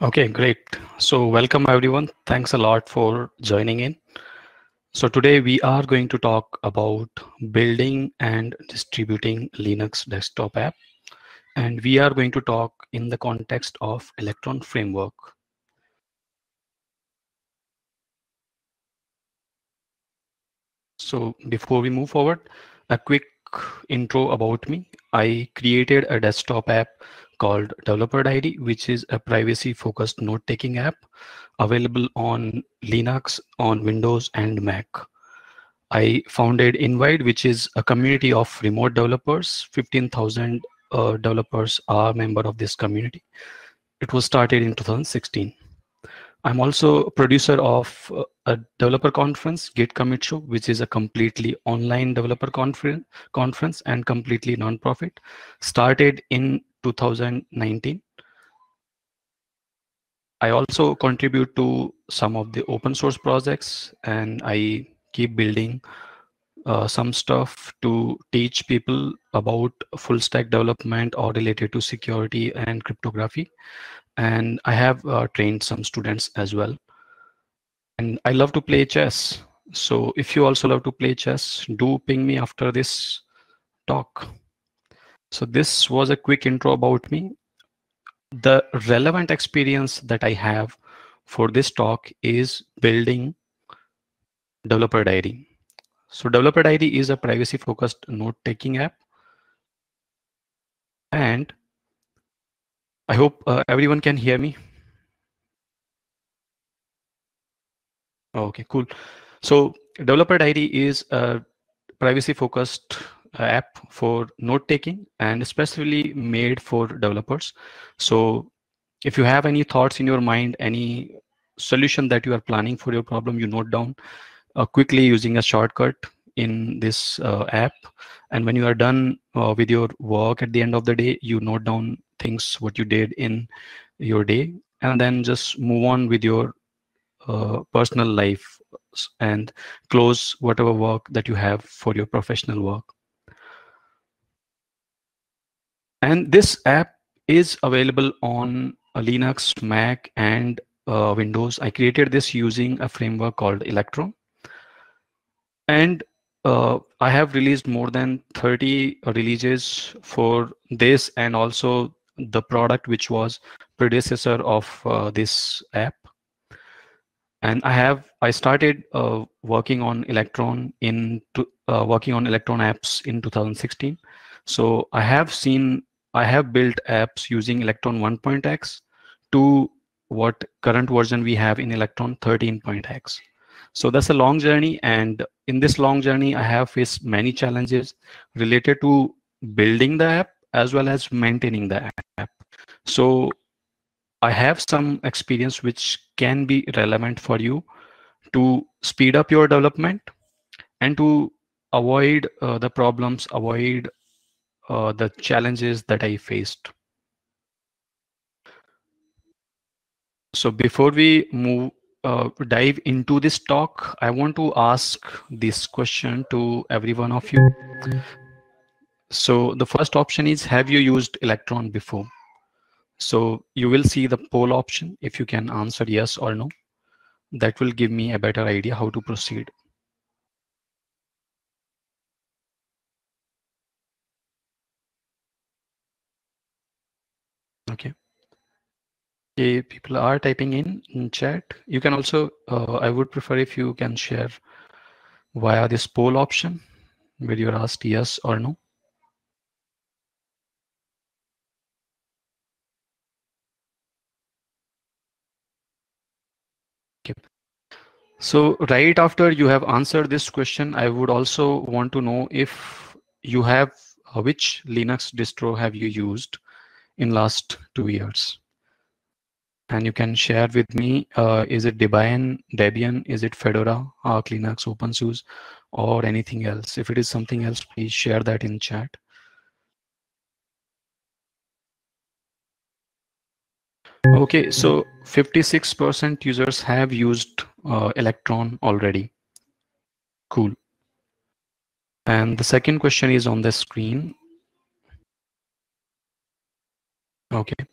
Okay, great. So welcome everyone. Thanks a lot for joining in. So today we are going to talk about building and distributing Linux desktop app. And we are going to talk in the context of Electron framework. So before we move forward, a quick intro about me. I created a desktop app called Developer ID, which is a privacy focused note taking app available on Linux, on Windows and Mac. I founded Invite, which is a community of remote developers. 15,000 developers are member of this community. It was started in 2016. I'm also a producer of a developer conference, Git Commit Show, which is a completely online developer conference and completely non-profit. Started in 2019. I also contribute to some of the open source projects, and I keep building some stuff to teach people about full stack development or related to security and cryptography. And I have trained some students as well. And I love to play chess. So if you also love to play chess, do ping me after this talk. So this was a quick intro about me. The relevant experience that I have for this talk is building developer diary. So developer diary is a privacy focused note taking app. And I hope everyone can hear me. Okay, cool. So developer diary is a privacy focused app for note taking and especially made for developers. So if you have any thoughts in your mind, any solution that you are planning for your problem, you note down quickly using a shortcut in this app. And when you are done with your work at the end of the day, you note down things what you did in your day, and then just move on with your personal life and close whatever work that you have for your professional work. And this app is available on Linux, Mac, and Windows. I created this using a framework called Electron. And I have released more than 30 releases for this, and also the product which was predecessor of this app. And I started working on Electron working on Electron apps in 2016. So I have built apps using Electron 1.x to what current version we have in Electron 13.x. So that's a long journey, and in this long journey, I have faced many challenges related to building the app as well as maintaining the app. So I have some experience which can be relevant for you to speed up your development and to avoid the problems, avoid the challenges that I faced. So before we dive into this talk, I want to ask this question to every one of you. So the first option is, have you used Electron before? So you will see the poll option. If you can answer yes or no, that will give me a better idea how to proceed. Okay. Okay, people are typing in chat. You can also, I would prefer if you can share via this poll option where you're asked yes or no. Okay. So right after you have answered this question, I would also want to know if you have, which Linux distro have you used in last 2 years? And you can share with me, is it Debian, is it Fedora, Arch Linux, OpenSUSE, or anything else? If it is something else, please share that in chat. Okay, so 56% users have used Electron already. Cool. And the second question is on the screen. Okay.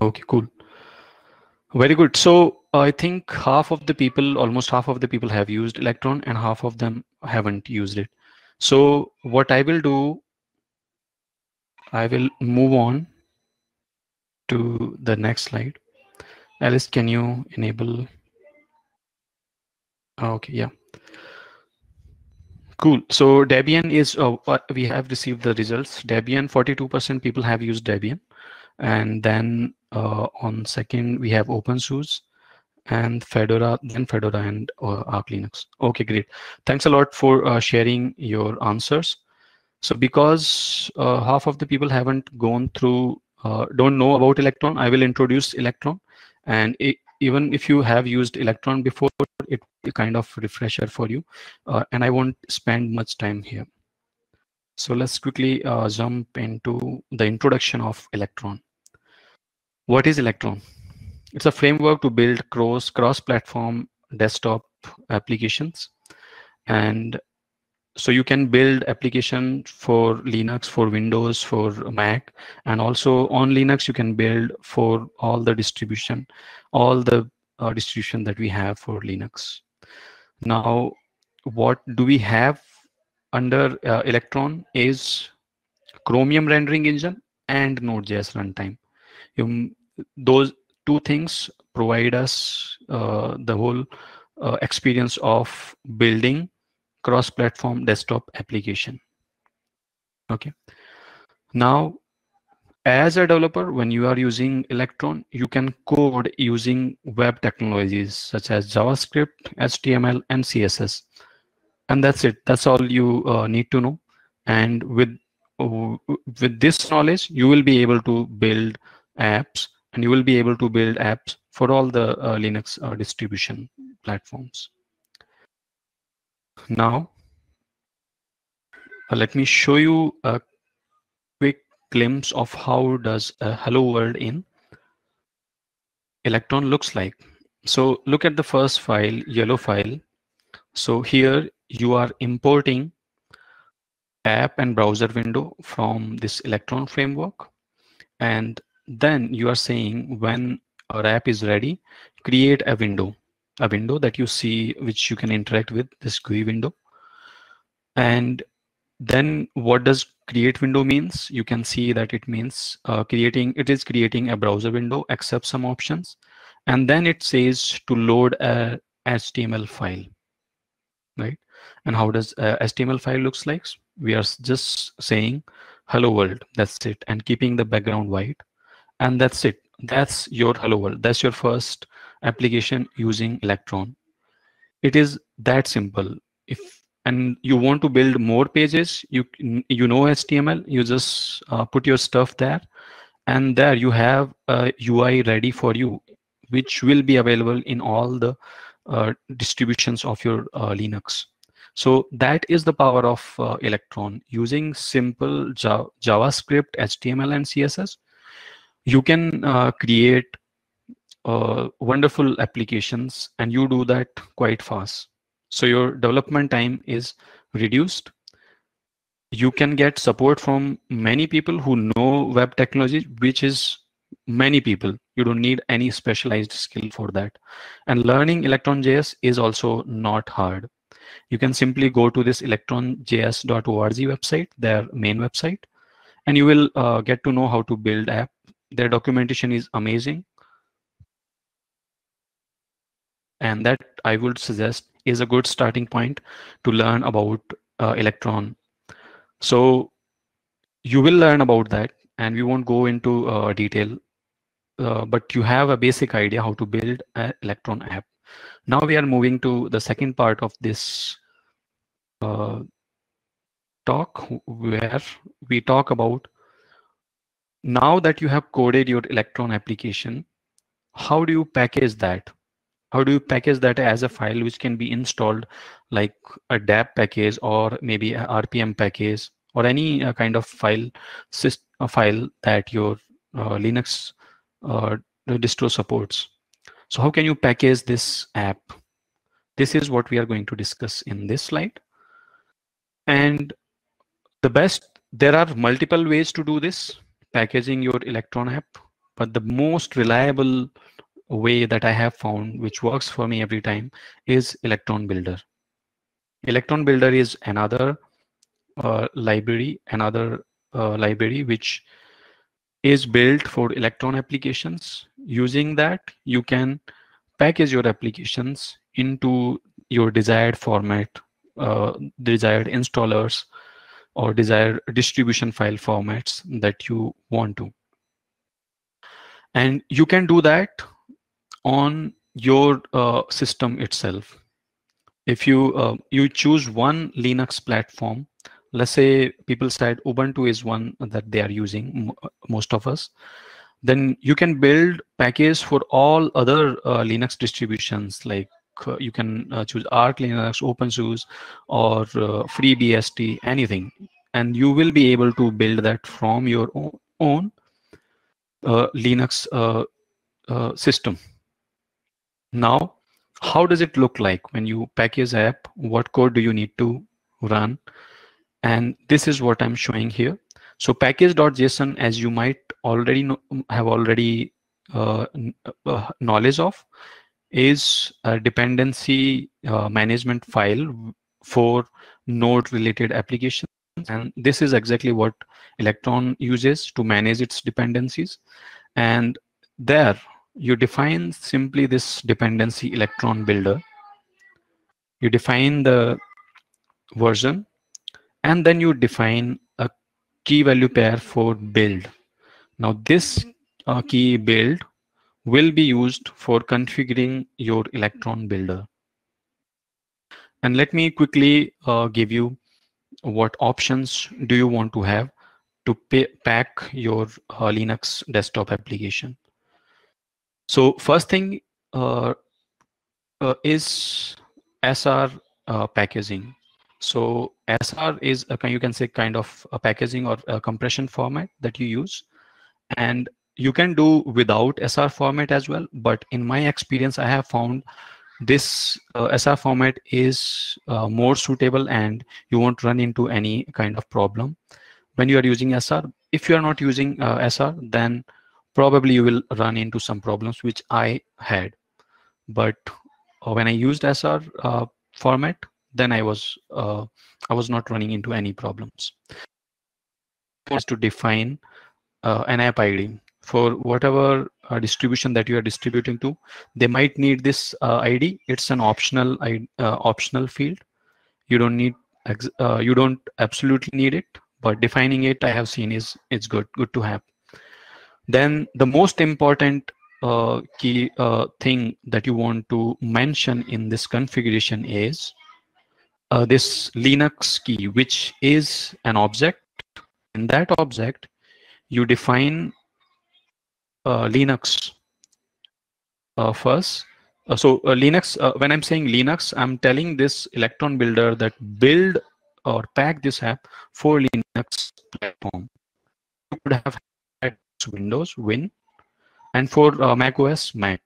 Okay, cool. Very good. So I think half of the people, almost half of the people have used Electron and half of them haven't used it. So what I will do, I will move on to the next slide. Alice, can you enable? Okay, yeah. Cool. So Debian is, what we have received the results. Debian, 42% people have used Debian. And then on second, we have OpenSUSE and Fedora, then Fedora and Arch Linux. Okay, great. Thanks a lot for sharing your answers. So because half of the people haven't gone through, don't know about Electron, I will introduce Electron. And even if you have used Electron before, it will kind of refresher for you. And I won't spend much time here. So let's quickly jump into the introduction of Electron. What is Electron? It's a framework to build cross-platform desktop applications. And so you can build application for Linux, for Windows, for Mac, and also on Linux you can build for all the distribution that we have for Linux. Now, what do we have under Electron is Chromium rendering engine and Node.js runtime. Those two things provide us the whole experience of building cross-platform desktop application. Okay. Now, as a developer, when you are using Electron, you can code using web technologies such as JavaScript, HTML, and CSS. And that's it. That's all you need to know. And with this knowledge, you will be able to build apps, and you will be able to build apps for all the Linux distribution platforms. Now, let me show you a quick glimpse of how does a hello world in Electron looks like. So look at the first file, yellow file. So here you are importing app and browser window from this Electron framework. And then you are saying when our app is ready, create a window that you see, which you can interact with this GUI window. And then what does create window means? You can see that it means it is creating a browser window, accept some options. And then it says to load a HTML file, right? And how does a HTML file looks like? We are just saying hello world, that's it, and keeping the background white. And that's it. That's your hello world. That's your first application using Electron. It is that simple. And you want to build more pages, you know HTML, you just put your stuff there, and there you have a UI ready for you, which will be available in all the distributions of your Linux. So that is the power of Electron. Using simple JavaScript, HTML, and CSS, you can create wonderful applications, and you do that quite fast. So your development time is reduced. You can get support from many people who know web technology, which is many people. You don't need any specialized skill for that. And learning Electron.js is also not hard. You can simply go to this electronjs.org website, their main website, and you will get to know how to build app. Their documentation is amazing. And that, I would suggest, is a good starting point to learn about Electron. So you will learn about that, and we won't go into detail, but you have a basic idea how to build an Electron app. Now we are moving to the second part of this talk, where we talk about, now that you have coded your Electron application, how do you package that? How do you package that as a file which can be installed, like a DApp package or maybe a RPM package or any kind of file that your Linux distro supports? So how can you package this app? This is what we are going to discuss in this slide. And there are multiple ways to do this, packaging your Electron app. but the most reliable way that I have found, which works for me every time, is Electron Builder. Electron Builder is another library which is built for Electron applications. Using that, you can package your applications into your desired format, desired installers, or desired distribution file formats that you want to. And you can do that on your system itself. If you choose one Linux platform, let's say people said Ubuntu is one that they are using, most of us, then you can build package for all other Linux distributions, like you can choose Arch Linux, OpenSUSE, or FreeBSD, anything, and you will be able to build that from your own Linux system. Now, how does it look like when you package app? What code do you need to run? And this is what I'm showing here. So package.json, as you might already have knowledge of, is a dependency management file for node related applications. And this is exactly what Electron uses to manage its dependencies. And there you define simply this dependency Electron Builder. You define the version, and then you define a key value pair for build. Now this key build will be used for configuring your Electron Builder. And let me quickly give you what options do you want to have to pack your Linux desktop application. So first thing is SR packaging. So SR is you can say kind of a packaging or a compression format that you use, and you can do without SR format as well. But in my experience, I have found this SR format is more suitable, and you won't run into any kind of problem when you are using SR. If you are not using SR, then probably you will run into some problems, which I had. But when I used SR format, then I was not running into any problems. Is to define an app ID for whatever distribution that you are distributing to. They might need this ID. It's an optional optional field. You don't need you don't absolutely need it, but defining it, I have seen, is good to have. Then the most important key thing that you want to mention in this configuration is this Linux key, which is an object. In that object, you define Linux first. Linux, when I'm saying Linux, I'm telling this Electron Builder that build or pack this app for Linux platform. You could have had Windows, Win, and for Mac OS, Mac.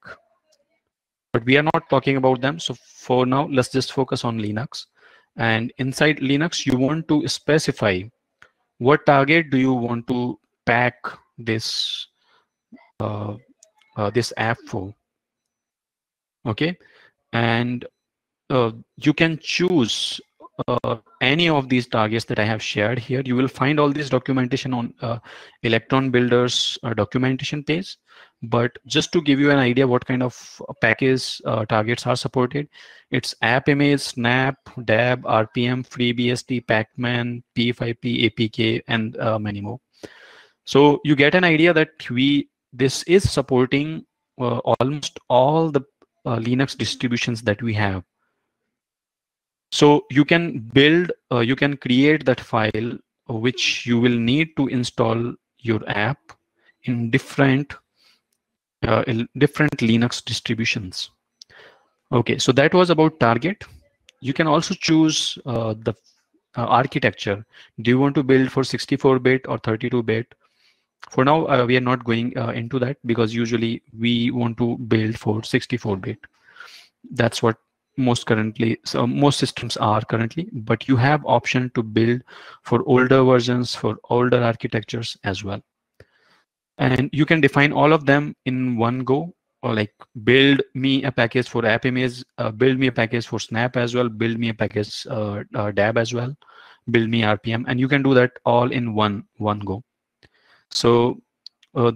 But we are not talking about them. So for now, let's just focus on Linux. And inside Linux, you want to specify what target do you want to pack this this app for. Okay, and you can choose any of these targets that I have shared here. You will find all this documentation on Electron Builder's documentation page. But just to give you an idea what kind of package targets are supported, it's app image, snap, dab, RPM, FreeBSD, Pacman, P5P, APK, and many more. So you get an idea that this is supporting almost all the Linux distributions that we have. So you can build, you can create that file which you will need to install your app in different Linux distributions. Okay, so that was about target. You can also choose the architecture. Do you want to build for 64-bit or 32-bit? For now, we are not going into that, because usually we want to build for 64-bit. That's what most systems are currently, but you have option to build for older versions, for older architectures as well. and you can define all of them in one go, or like build me a package for app image, build me a package for snap as well, build me a package dab as well, build me RPM, and you can do that all in one go. So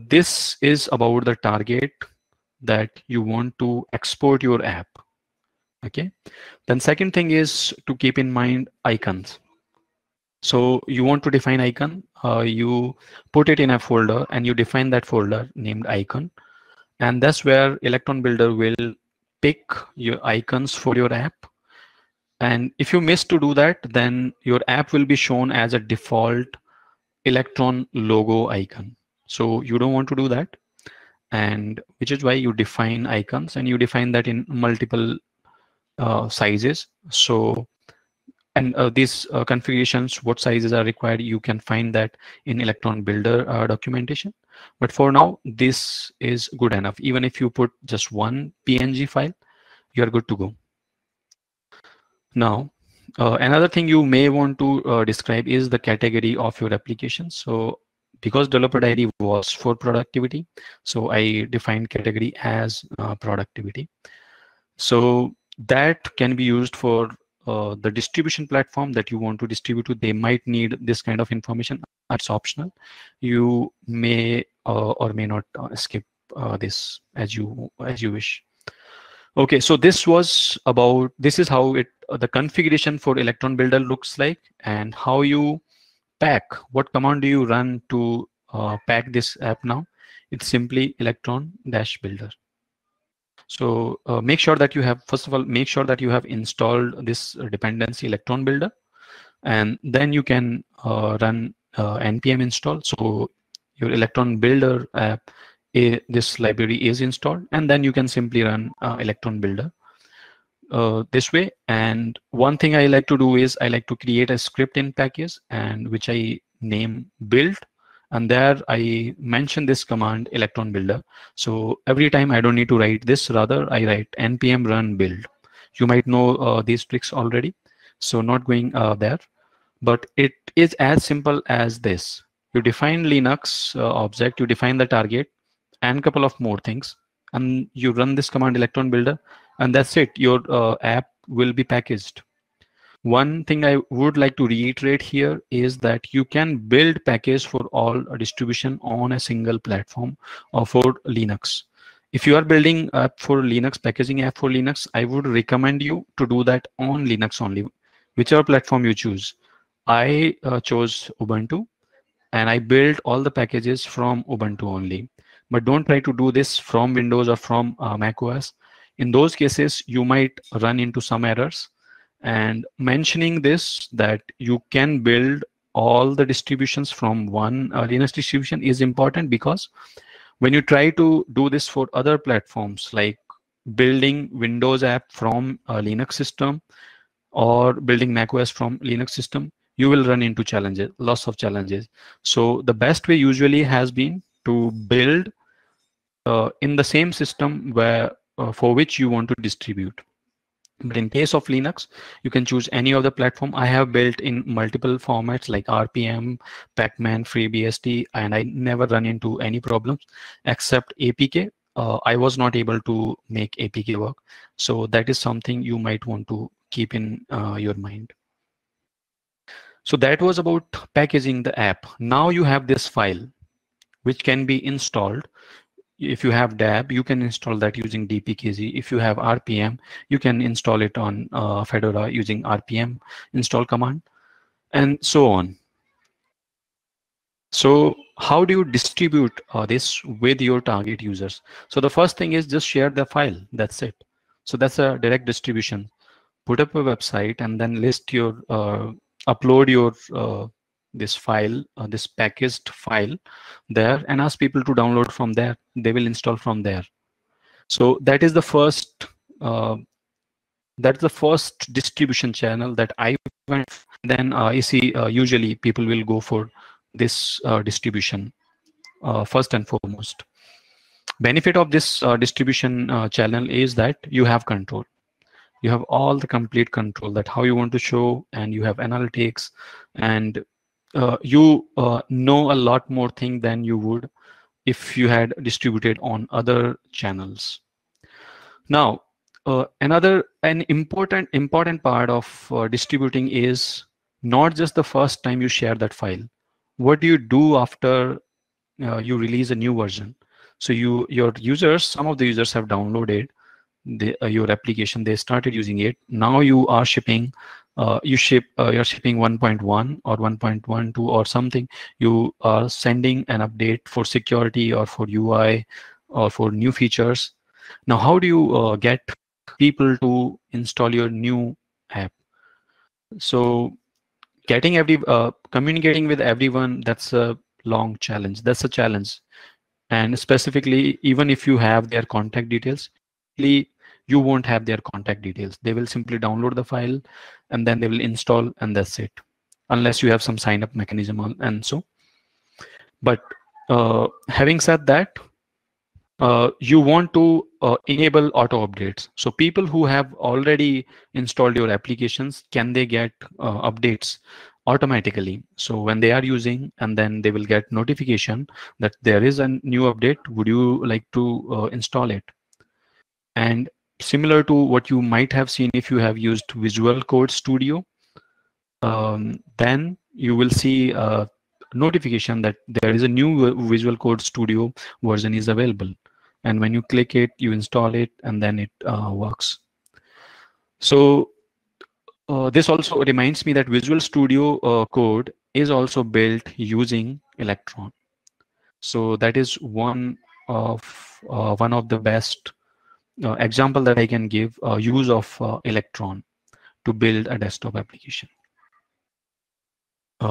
this is about the target that you want to export your app. Okay, then second thing is to keep in mind icons. So you want to define icon, you put it in a folder and you define that folder named icon, and that's where Electron Builder will pick your icons for your app. And if you miss to do that, then your app will be shown as a default Electron logo icon. So you don't want to do that, and which is why you define icons, and you define that in multiple sizes. So and these configurations, what sizes are required, you can find that in Electron Builder documentation. But for now, this is good enough. Even if you put just one PNG file, you are good to go. Now, another thing you may want to describe is the category of your application. So because developer diary was for productivity, so I defined category as productivity. So that can be used for the distribution platform that you want to distribute to. They might need this kind of information. It's optional. You may or may not skip this as you wish. Okay, so this was about, this is how it the configuration for Electron Builder looks like, and how you pack. What command do you run to pack this app now? It's simply Electron-Builder. So make sure that you have, first of all, make sure that you have installed this dependency Electron Builder, and then you can run npm install. So your Electron Builder app, this library is installed, and then you can simply run Electron Builder this way. And one thing I like to do is I like to create a script in package, and which I name build, and there I mention this command Electron Builder. So every time I don't need to write this, rather I write npm run build. You might know these tricks already, so not going there, but it is as simple as this. You define Linux object, you define the target and a couple of more things, and you run this command Electron Builder, and that's it. Your app will be packaged. One thing I would like to reiterate here is that you can build package for all distribution on a single platform or for Linux. If you are building app for Linux, packaging app for Linux, I would recommend you to do that on Linux only, whichever platform you choose. I chose Ubuntu, and I built all the packages from Ubuntu only. But don't try to do this from Windows or from Mac OS. In those cases, you might run into some errors. And mentioning this, that you can build all the distributions from one Linux distribution is important, because when you try to do this for other platforms, like building Windows app from a Linux system or building macOS from Linux system, you will run into challenges, lots of challenges. So the best way usually has been to build in the same system where for which you want to distribute. But in case of Linux, you can choose any of the platform. I have built in multiple formats like RPM, Pacman, FreeBSD, and I never run into any problems except APK. I was not able to make APK work. So that is something you might want to keep in your mind. So that was about packaging the app. Now you have this file which can be installed. If you have dab, you can install that using dpkg. If you have RPM, you can install it on Fedora using RPM install command, and so on. So how do you distribute this with your target users? So the first thing is just share the file. That's it. So that's a direct distribution. Put up a website and then list your upload your this file, this packaged file there, and ask people to download from there. They will install from there. So that is the first distribution channel that I went. Then you see usually people will go for this distribution first and foremost. Benefit of this distribution channel is that you have control. You have all the complete control, that how you want to show, and you have analytics, and you know a lot more thing than you would if you had distributed on other channels. Now, an important part of distributing is not just the first time you share that file. What do you do after you release a new version? So your users, some of the users have downloaded your application, they started using it. Now you are shipping, you're shipping 1.1 or 1.12 or something. You are sending an update for security or for UI or for new features. Now, how do you get people to install your new app? So communicating with everyone, that's a long challenge. That's a challenge. And specifically, even if you have their contact details, initially you won't have their contact details. They will simply download the file and then they will install, and that's it, unless you have some sign up mechanism and so. But having said that, you want to enable auto updates. So people who have already installed your applications, can they get updates automatically? So when they are using, and then they will get notification that there is a new update, would you like to install it? And similar to what you might have seen if you have used Visual Code Studio, then you will see a notification that there is a new Visual Code Studio version is available. And when you click it, you install it, and then it works. So this also reminds me that Visual Studio Code is also built using Electron. So that is one of the best example that I can give, use of Electron to build a desktop application.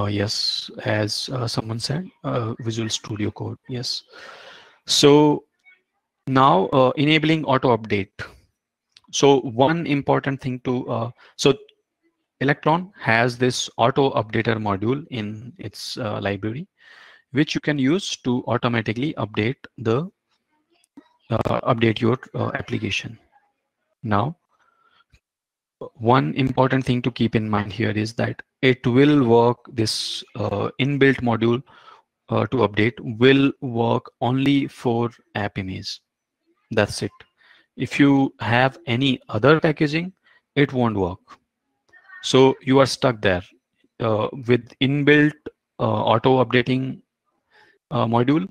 Yes, as someone said, Visual Studio Code. Yes. So now enabling auto update. So one important thing to so Electron has this auto updater module in its library, which you can use to automatically update your application. Now, one important thing to keep in mind here is that it will work. This inbuilt module to update will work only for app image. That's it. If you have any other packaging, it won't work. So you are stuck there with inbuilt auto updating module.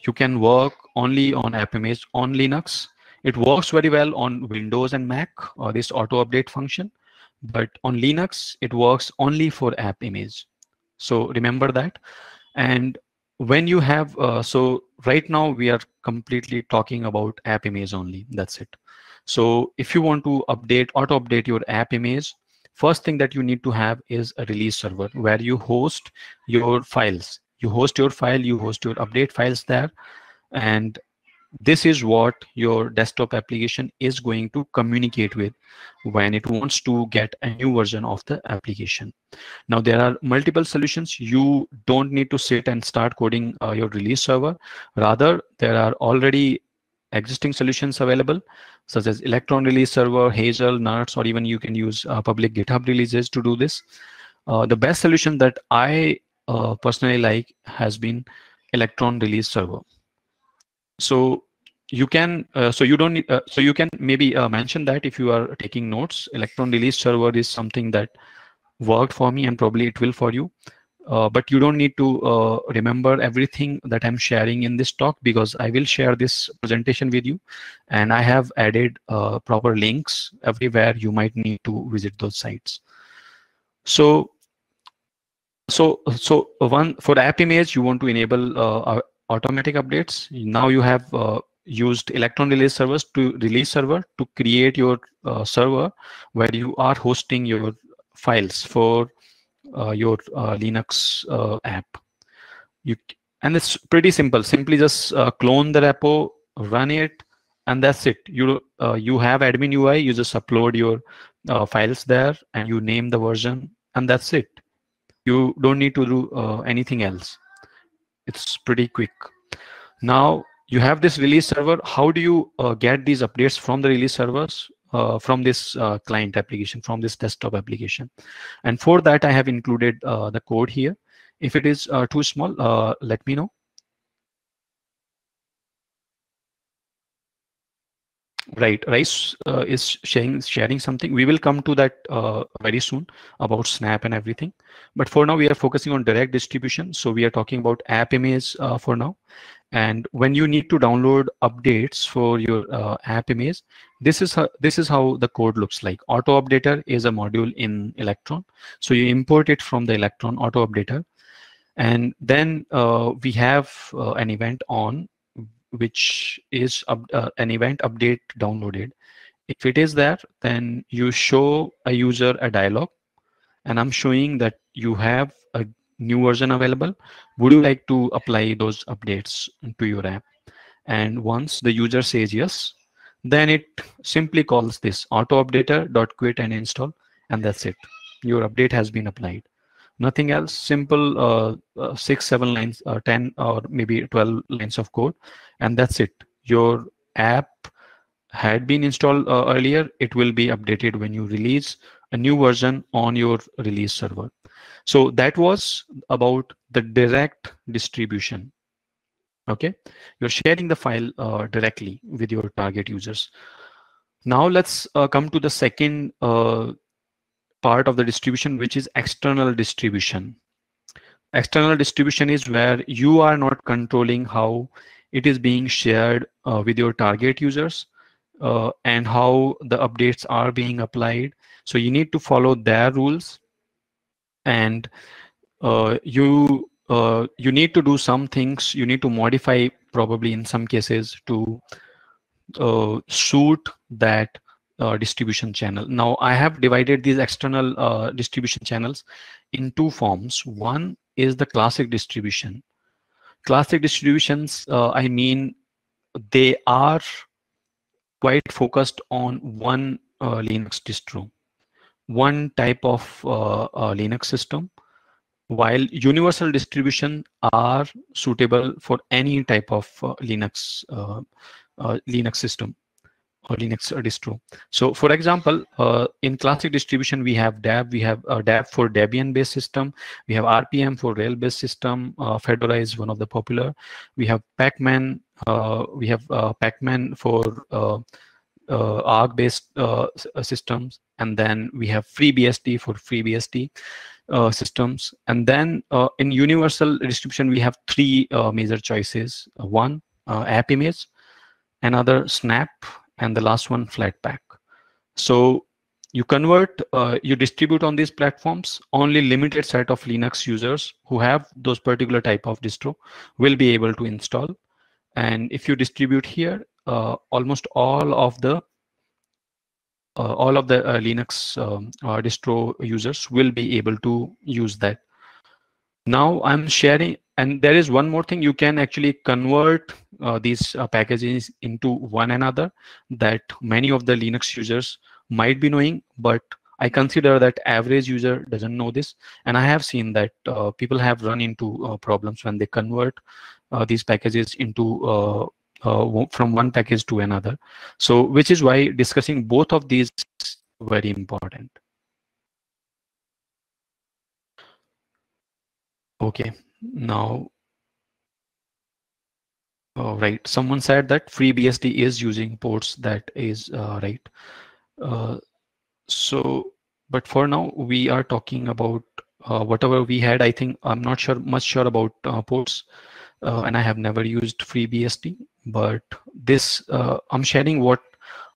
You can work only on app image on Linux. It works very well on Windows and Mac, this auto update function, but on Linux, it works only for app image. So remember that. And when you have, so right now we are completely talking about app image only, that's it. So if you want to auto update your app image, first thing that you need to have is a release server where you host your files. You host your file, you host your update files there, and this is what your desktop application is going to communicate with when it wants to get a new version of the application. Now, there are multiple solutions. You don't need to sit and start coding your release server. Rather, there are already existing solutions available, such as Electron Release Server, Hazel, Nuts, or even you can use public GitHub releases to do this. The best solution that I personally like has been Electron Release Server. So you can, so you don't need, so you can maybe mention that if you are taking notes. Electron Release Server is something that worked for me, and probably it will for you. But you don't need to remember everything that I'm sharing in this talk, because I will share this presentation with you, and I have added proper links everywhere you might need to visit those sites. So one for app image, you want to enable automatic updates. Now you have used Electron Release Server to create your server where you are hosting your files for your Linux app. And it's pretty simple. Simply just clone the repo, run it, and that's it. You have admin UI. You just upload your files there, and you name the version, and that's it. You don't need to do anything else. It's pretty quick. Now you have this release server. How do you get these updates from the release servers? From this client application, from this desktop application. And for that, I have included the code here. If it is too small, let me know. Right, Rice is sharing something. We will come to that very soon about Snap and everything. But for now, we are focusing on direct distribution. So we are talking about app image for now. And when you need to download updates for your app image, this is how the code looks like. Auto updater is a module in Electron. So you import it from the Electron auto updater, and then we have an event on, which is an event update downloaded. If it is there, then you show a user a dialog, and I'm showing that you have a new version available. Would you like to apply those updates to your app? And once the user says yes, then it simply calls this auto updater dot quit and install, and that's it. Your update has been applied. Nothing else. Simple 6 7 lines, 10 or maybe 12 lines of code, and that's it. Your app had been installed earlier. It will be updated when you release a new version on your release server. So that was about the direct distribution. Okay, you're sharing the file directly with your target users. Now let's come to the second part of the distribution, which is external distribution. External distribution is where you are not controlling how it is being shared with your target users and how the updates are being applied. So you need to follow their rules, and you need to do some things. You need to modify probably in some cases to suit that distribution channel. Now I have divided these external distribution channels in two forms. One is the classic distribution. Classic distributions, I mean, they are quite focused on one Linux distro, one type of Linux system, while universal distribution are suitable for any type of Linux system or Linux distro. So for example, in classic distribution, we have DAB, we have DAB for Debian based system, we have RPM for Rail based system, Fedora is one of the popular, we have Pacman, Pacman for ARC based systems, and then we have FreeBSD for FreeBSD systems. And then in universal distribution, we have three major choices. One, app image, another Snap, and the last one, flatpak. So you convert, you distribute on these platforms. Only limited set of Linux users who have those particular type of distro will be able to install. And if you distribute here, almost all of the Linux distro users will be able to use that. Now I'm sharing, and there is one more thing. You can actually convert these packages into one another that many of the Linux users might be knowing, but I consider that average user doesn't know this. And I have seen that people have run into problems when they convert these packages into from one package to another. So which is why discussing both of these is very important. Okay, now, right, someone said that FreeBSD is using ports. That is right. So, but for now, we are talking about whatever we had. I think I'm not much sure about ports, and I have never used FreeBSD. But this, I'm sharing what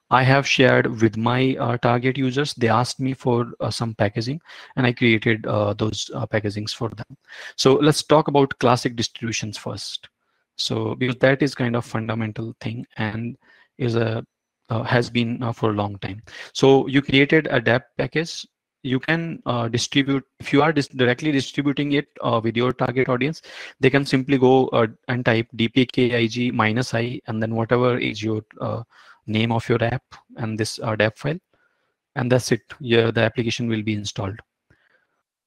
I have shared with my target users. They asked me for some packaging, and I created those packagings for them. So let's talk about classic distributions first. So because that is kind of fundamental thing and is a has been for a long time. So you created a DAP package. You can distribute, if you are directly distributing it with your target audience, they can simply go and type dpkig -i and then whatever is your name of your app and this DAP file, and that's it. Yeah, the application will be installed.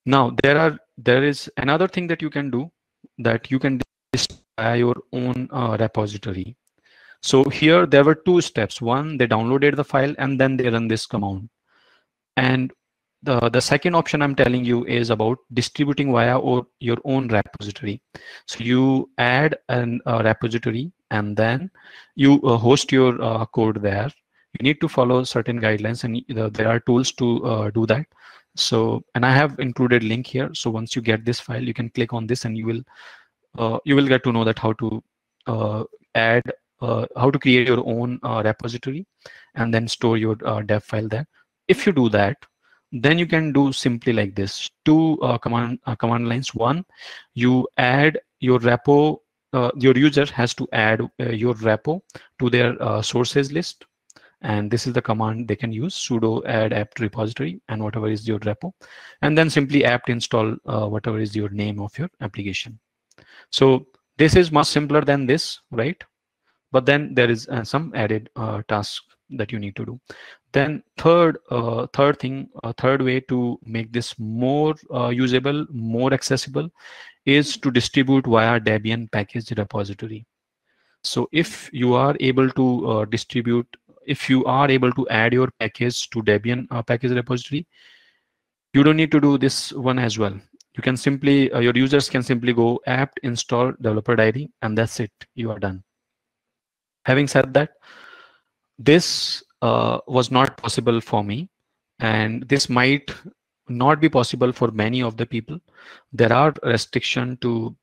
Now there is another thing that you can do, that you can distribute your own repository. So here there were two steps. One, they downloaded the file and then they run this command. And the second option I'm telling you is about distributing via your own repository. So you add a repository and then you host your code there. You need to follow certain guidelines, and there are tools to do that. So, and I have included link here. So once you get this file, you can click on this, and you will get to know that how to add how to create your own repository and then store your dev file there. If you do that, then you can do simply like this: two command lines. One, you add your repo. Your user has to add your repo to their sources list, and this is the command they can use: sudo add apt repository and whatever is your repo, and then simply apt install whatever is your name of your application. So this is much simpler than this, right? But then there is some added task that you need to do. Then third way to make this more usable, more accessible, is to distribute via Debian package repository. So if you are able to if you are able to add your package to Debian package repository, you don't need to do this one as well. You can simply, your users can simply go apt install developer diary, and that's it. You are done. Having said that, this was not possible for me, and this might not be possible for many of the people. There are restrictions to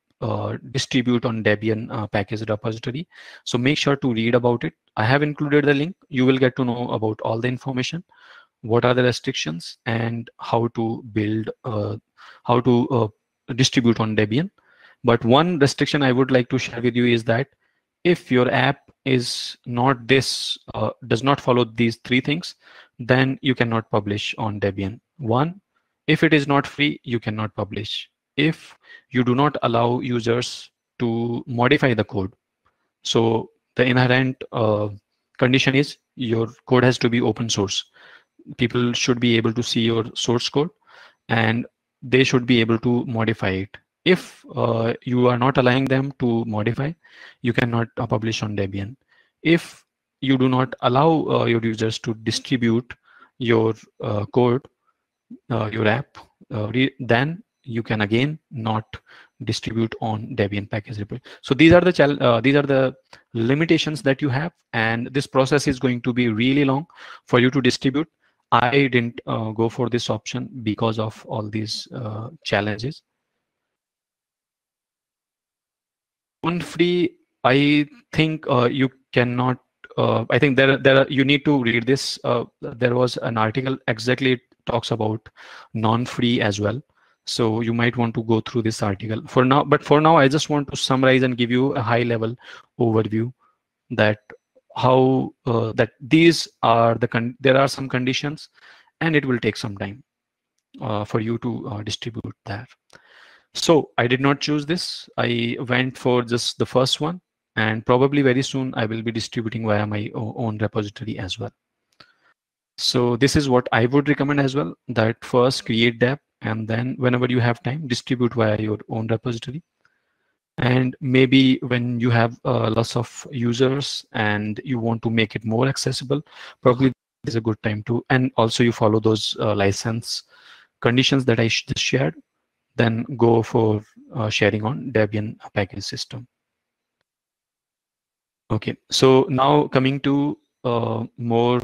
distribute on Debian package repository. So make sure to read about it. I have included the link. You will get to know about all the information, what are the restrictions, and how to build, how to distribute on Debian. But one restriction I would like to share with you is that if your app is not does not follow these three things, then you cannot publish on Debian. One, if it is not free, you cannot publish. If you do not allow users to modify the code, so the inherent condition is your code has to be open source. People should be able to see your source code, and they should be able to modify it. If you are not allowing them to modify, you cannot publish on Debian. If you do not allow your users to distribute your code, your app, then you can again not distribute on Debian package repo. So these are the limitations that you have, and this process is going to be really long for you to distribute. I didn't go for this option because of all these challenges. On free, I think you cannot. I think you need to read this. There was an article exactly it talks about non-free as well. So you might want to go through this article for now. But for now, I just want to summarize and give you a high-level overview that how that these are there are some conditions, and it will take some time for you to distribute that. So I did not choose this. I went for just the first one, and probably very soon I will be distributing via my own repository as well. So this is what I would recommend as well, that first create dApp, and then whenever you have time, distribute via your own repository. And maybe when you have lots of users and you want to make it more accessible, probably is a good time to, and also you follow those license conditions that I just shared, then go for sharing on Debian package system. Okay, so now coming to more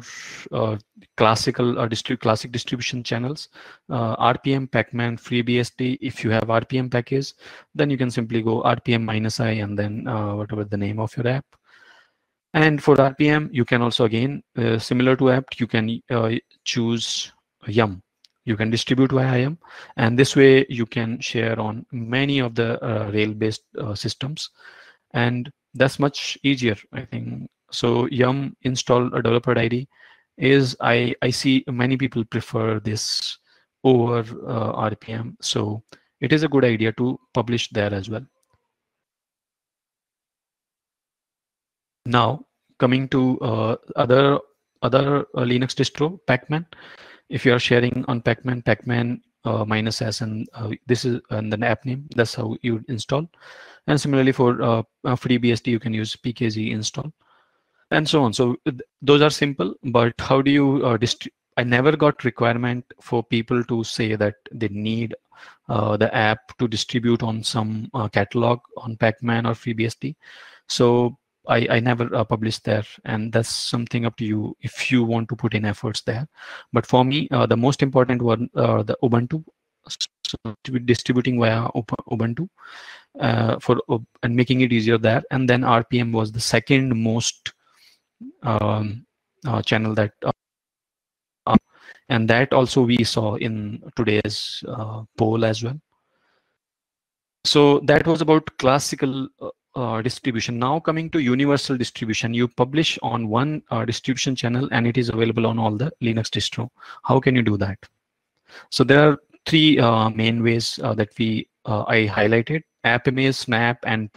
classical or classic distribution channels, RPM, Pacman, FreeBSD. If you have RPM package, then you can simply go RPM-I and then whatever the name of your app. And for RPM, you can also again, similar to apt, you can choose yum. You can distribute via yum, and this way you can share on many of the Rail-based systems, and that's much easier, I think. So yum install a developer diary is, I see many people prefer this over RPM, so it is a good idea to publish there as well. Now coming to other Linux distro, Pacman. If you are sharing on Pacman, Pacman -s, and this is and then app name. That's how you install. And similarly for FreeBSD, you can use pkg install, and so on. So those are simple. But how do you I never got requirement for people to say that they need the app to distribute on some catalog on Pacman or FreeBSD. So I never published there, and that's something up to you if you want to put in efforts there. But for me, the most important one, the Ubuntu, so distributing via Ubuntu and making it easier there. And then RPM was the second most channel that, and that also we saw in today's poll as well. So that was about classical distribution. Now coming to universal distribution, you publish on one distribution channel and it is available on all the Linux distro. How can you do that? So there are three main ways that I highlighted: AppImage, Snap, and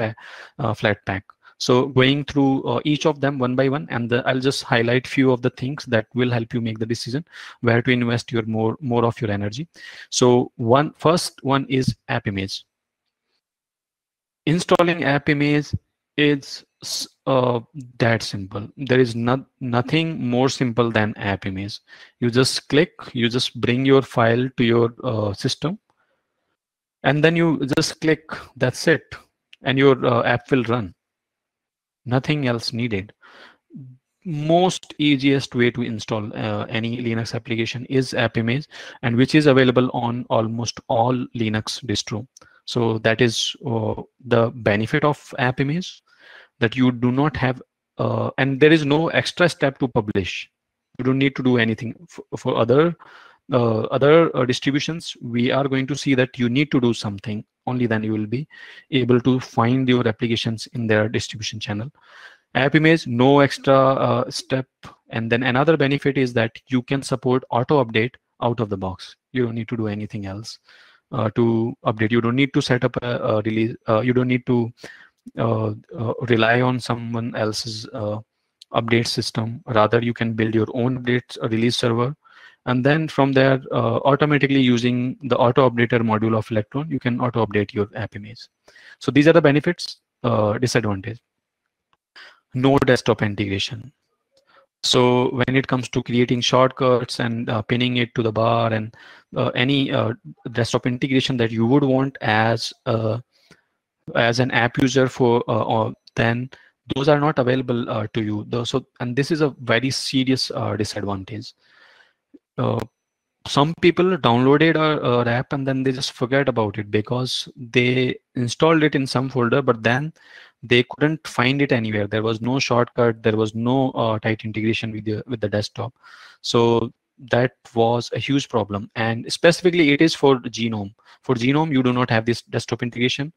Flatpak. So going through each of them one by one, and I'll just highlight few of the things that will help you make the decision where to invest your more of your energy. So first one is AppImage. Installing AppImage is that simple. There is nothing more simple than AppImage. You just click, you just bring your file to your system, and then you just click, that's it, and your app will run. Nothing else needed. Most easiest way to install any Linux application is AppImage, and which is available on almost all Linux distro. So that is the benefit of AppImage, that you do not have, and there is no extra step to publish. You don't need to do anything. For other distributions, we are going to see that you need to do something. Only then you will be able to find your applications in their distribution channel. AppImage, no extra step. And then another benefit is that you can support auto update out of the box. You don't need to do anything else to update. You don't need to set up a release. You don't need to rely on someone else's update system. Rather, you can build your own updates release server, and then from there, automatically using the auto updater module of Electron, you can auto update your AppImage. So these are the benefits. Disadvantage: no desktop integration. So when it comes to creating shortcuts and pinning it to the bar and any desktop integration that you would want as an app user then those are not available to you. And this is a very serious disadvantage. Some people downloaded our app and then they just forget about it because they installed it in some folder, but then they couldn't find it anywhere. There was no shortcut. There was no tight integration with the desktop. So that was a huge problem. And specifically, it is for Genome. For Genome, you do not have this desktop integration.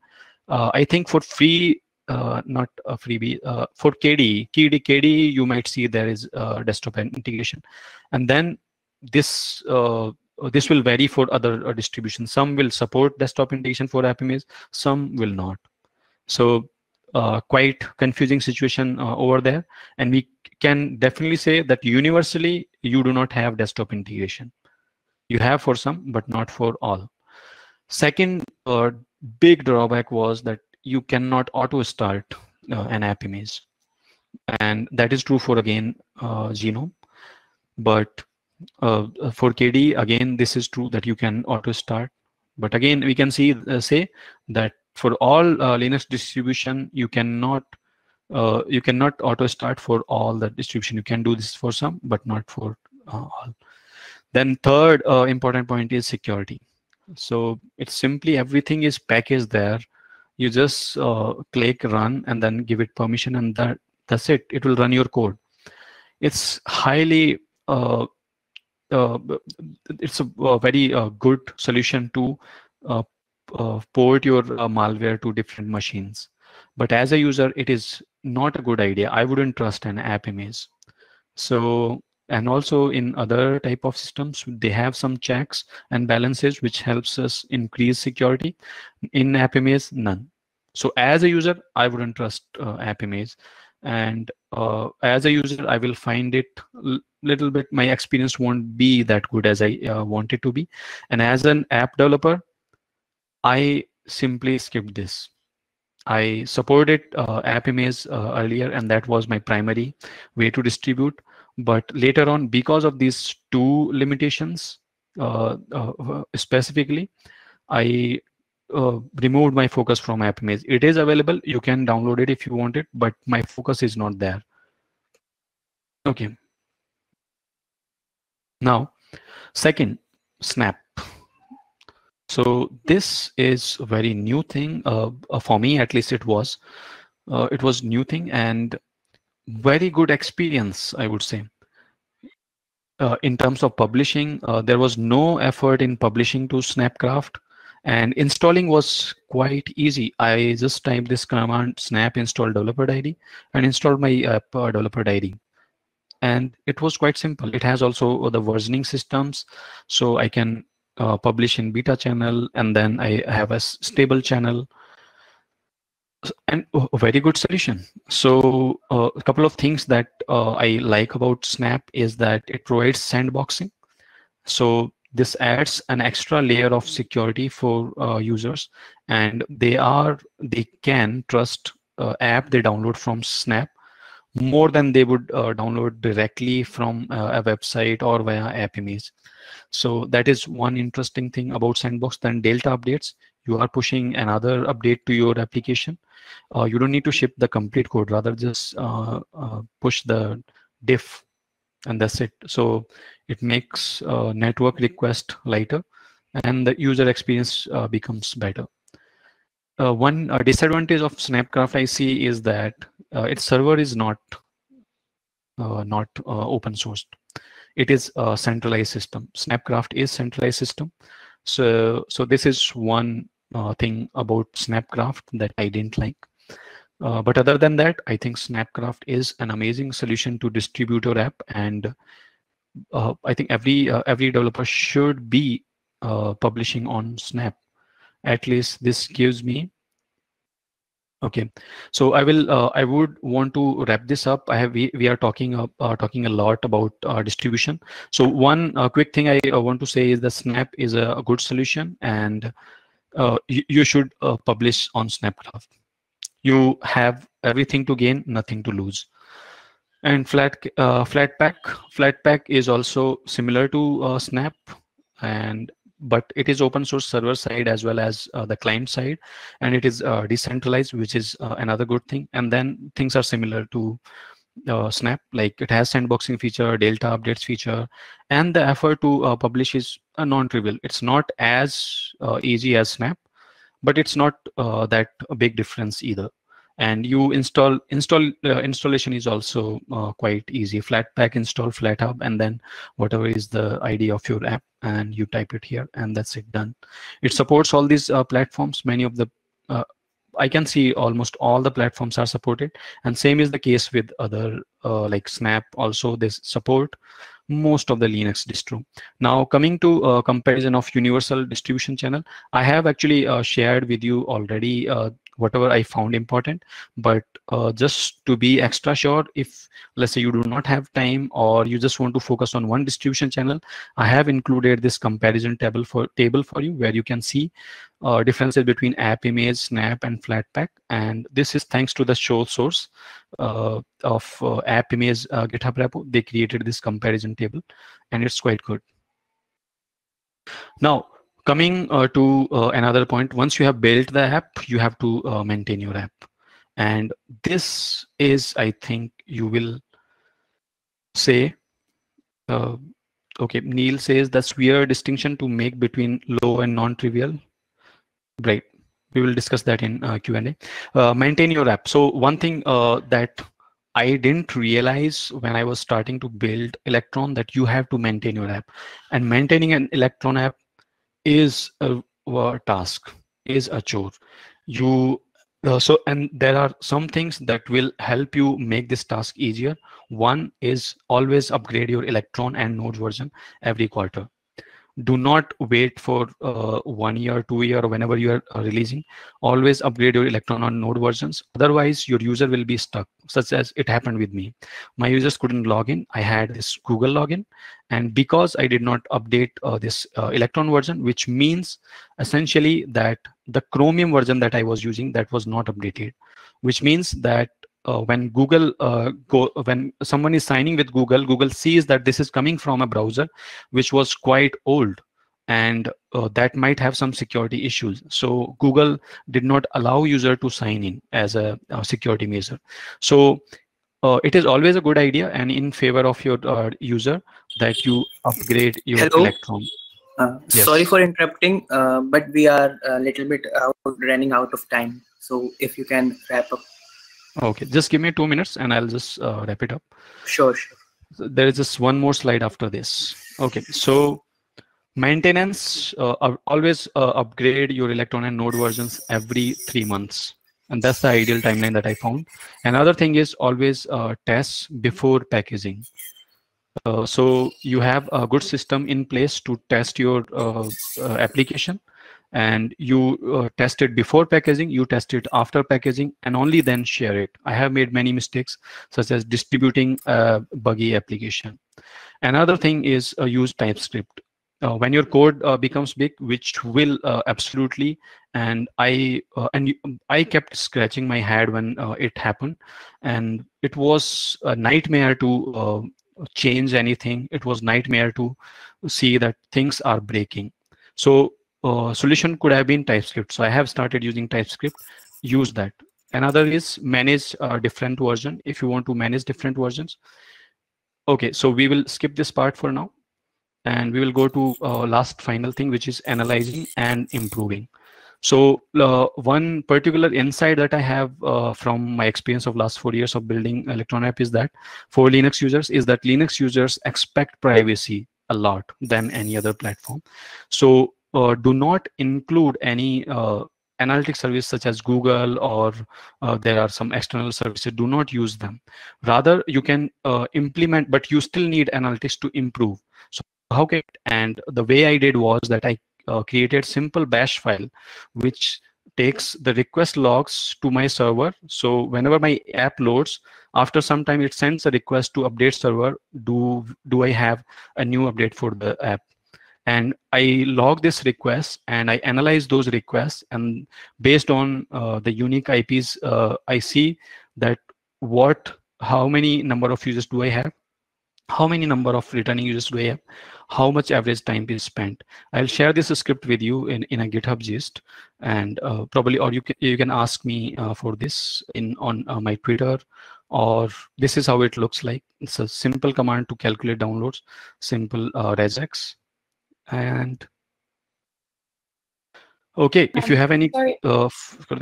I think for free, not a freebie, for KDE, you might see there is desktop integration. And then this will vary for other distributions. Some will support desktop integration for AppImage, some will not. So quite confusing situation over there. And we can definitely say that universally, you do not have desktop integration. You have for some, but not for all. Second big drawback was that you cannot auto start an AppImage. And that is true for, again, Genome. But for KDE, again, this is true that you can auto start. But again, we can say that for all Linux distribution, you cannot auto start for all the distribution. You can do this for some, but not for all. Then third important point is security. So it's simply everything is packaged there. You just click run and then give it permission, and that's it. It will run your code. It's highly it's a very good solution to port your malware to different machines. But as a user, it is not a good idea. I wouldn't trust an AppImage. So, and also in other type of systems, they have some checks and balances which helps us increase security. In AppImage, none. So as a user, I wouldn't trust AppImage. And as a user, I will find it little bit, my experience won't be that good as I want it to be. And as an app developer, I simply skipped this. I supported AppImage earlier, and that was my primary way to distribute. But later on, because of these two limitations, specifically, I removed my focus from app image. It is available. You can download it if you want it, but my focus is not there. Okay. Now, second, Snap. So this is a very new thing for me, at least it was. It was new thing and very good experience, I would say. In terms of publishing, there was no effort in publishing to Snapcraft, and installing was quite easy. I just typed this command snap install developer ID and installed my app developer ID. And it was quite simple. It has also the versioning systems, so I can publish in beta channel, and then I have a stable channel, and a very good solution. So a couple of things that I like about Snap is that it provides sandboxing. So this adds an extra layer of security for users, and they can trust app they download from Snap more than they would download directly from a website or via app image. So that is one interesting thing about Sandbox. Then Delta updates, you are pushing another update to your application. You don't need to ship the complete code, rather just push the diff, and that's it. So it makes network request lighter, and the user experience becomes better. One disadvantage of Snapcraft I see is that its server is not open sourced. It is a centralized system. Snapcraft is centralized system. So this is one thing about Snapcraft that I didn't like. But other than that, I think Snapcraft is an amazing solution to distribute your app, and I think every developer should be publishing on Snap. At least this gives me. Okay, so I would want to wrap this up. We are talking a lot about distribution. So one quick thing I want to say is that Snap is a good solution, and you should publish on Snapcraft. You have everything to gain, nothing to lose. And Flatpak is also similar to Snap, but it is open source server side as well as the client side, and it is decentralized, which is another good thing. And then things are similar to Snap, like it has sandboxing feature, Delta updates feature, and the effort to publish is non-trivial. It's not as easy as Snap, but it's not that a big difference either. And you installation is also quite easy. Flatpak install FlatHub, and then whatever is the ID of your app, and you type it here, and that's it, done. It supports all these platforms. Many of the I can see almost all the platforms are supported, and same is the case with other like Snap. Also, they support most of the Linux distro. Now coming to comparison of universal distribution channel, I have actually shared with you already whatever I found important, but just to be extra sure, if let's say you do not have time or you just want to focus on one distribution channel, I have included this comparison table for you, where you can see differences between app image, Snap, and Flatpak. And this is thanks to the show source of app image GitHub repo. They created this comparison table, and it's quite good. Now coming to another point, once you have built the app, you have to maintain your app. And this is, I think you will say, okay, Neil says that's weird distinction to make between low and non-trivial. Right, we will discuss that in Q&A. Maintain your app. So one thing that I didn't realize when I was starting to build Electron, that you have to maintain your app, and maintaining an Electron app is a task, is a chore. You and there are some things that will help you make this task easier. One is always upgrade your Electron and Node version every quarter. Do not wait for 1 year, 2 year, or whenever you are releasing. Always upgrade your Electron on Node versions. Otherwise, your user will be stuck, such as it happened with me. My users couldn't log in. I had this Google login, and because I did not update this Electron version, which means essentially that the Chromium version that I was using, that was not updated, which means that when when someone is signing with Google, Google sees that this is coming from a browser which was quite old, and that might have some security issues. So Google did not allow user to sign in as a security measure. So it is always a good idea and in favor of your user that you upgrade your Hello. Electron. Sorry Yes. for interrupting, but we are a little bit running out of time. So if you can wrap up. Okay, just give me 2 minutes and I'll just wrap it up. Sure, sure. So there is just one more slide after this. Okay, so maintenance, always upgrade your Electron and node versions every 3 months. And that's the ideal timeline that I found. Another thing is always test before packaging. So you have a good system in place to test your application, and you test it before packaging, you test it after packaging, and only then share it. I have made many mistakes, such as distributing a buggy application. Another thing is use TypeScript. When your code becomes big, which will absolutely, and I kept scratching my head when it happened, and it was a nightmare to change anything. It was nightmare to see that things are breaking. So solution could have been TypeScript. So I have started using TypeScript. Use that. Another is manage different version. If you want to manage different versions. Okay, so we will skip this part for now, and we will go to last final thing, which is analyzing and improving. So one particular insight that I have from my experience of last 4 years of building Electron app is that for Linux users is that Linux users expect privacy a lot than any other platform. So do not include any analytic service such as Google, or there are some external services. Do not use them. Rather, you can implement, but you still need analytics to improve. So how can, and the way I did was that I created simple bash file which takes the request logs to my server. So whenever my app loads, after some time it sends a request to update server. Do I have a new update for the app? And I log this request and I analyze those requests, and based on the unique IPs, I see that how many number of users do I have, how many number of returning users do I have, how much average time is spent. I'll share this script with you in a GitHub gist, and probably, or you can ask me for this on my Twitter, or this is how it looks like. It's a simple command to calculate downloads, simple regex. And okay, if you have any, Sorry.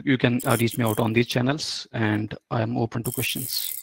you can reach me out on these channels, and I am open to questions.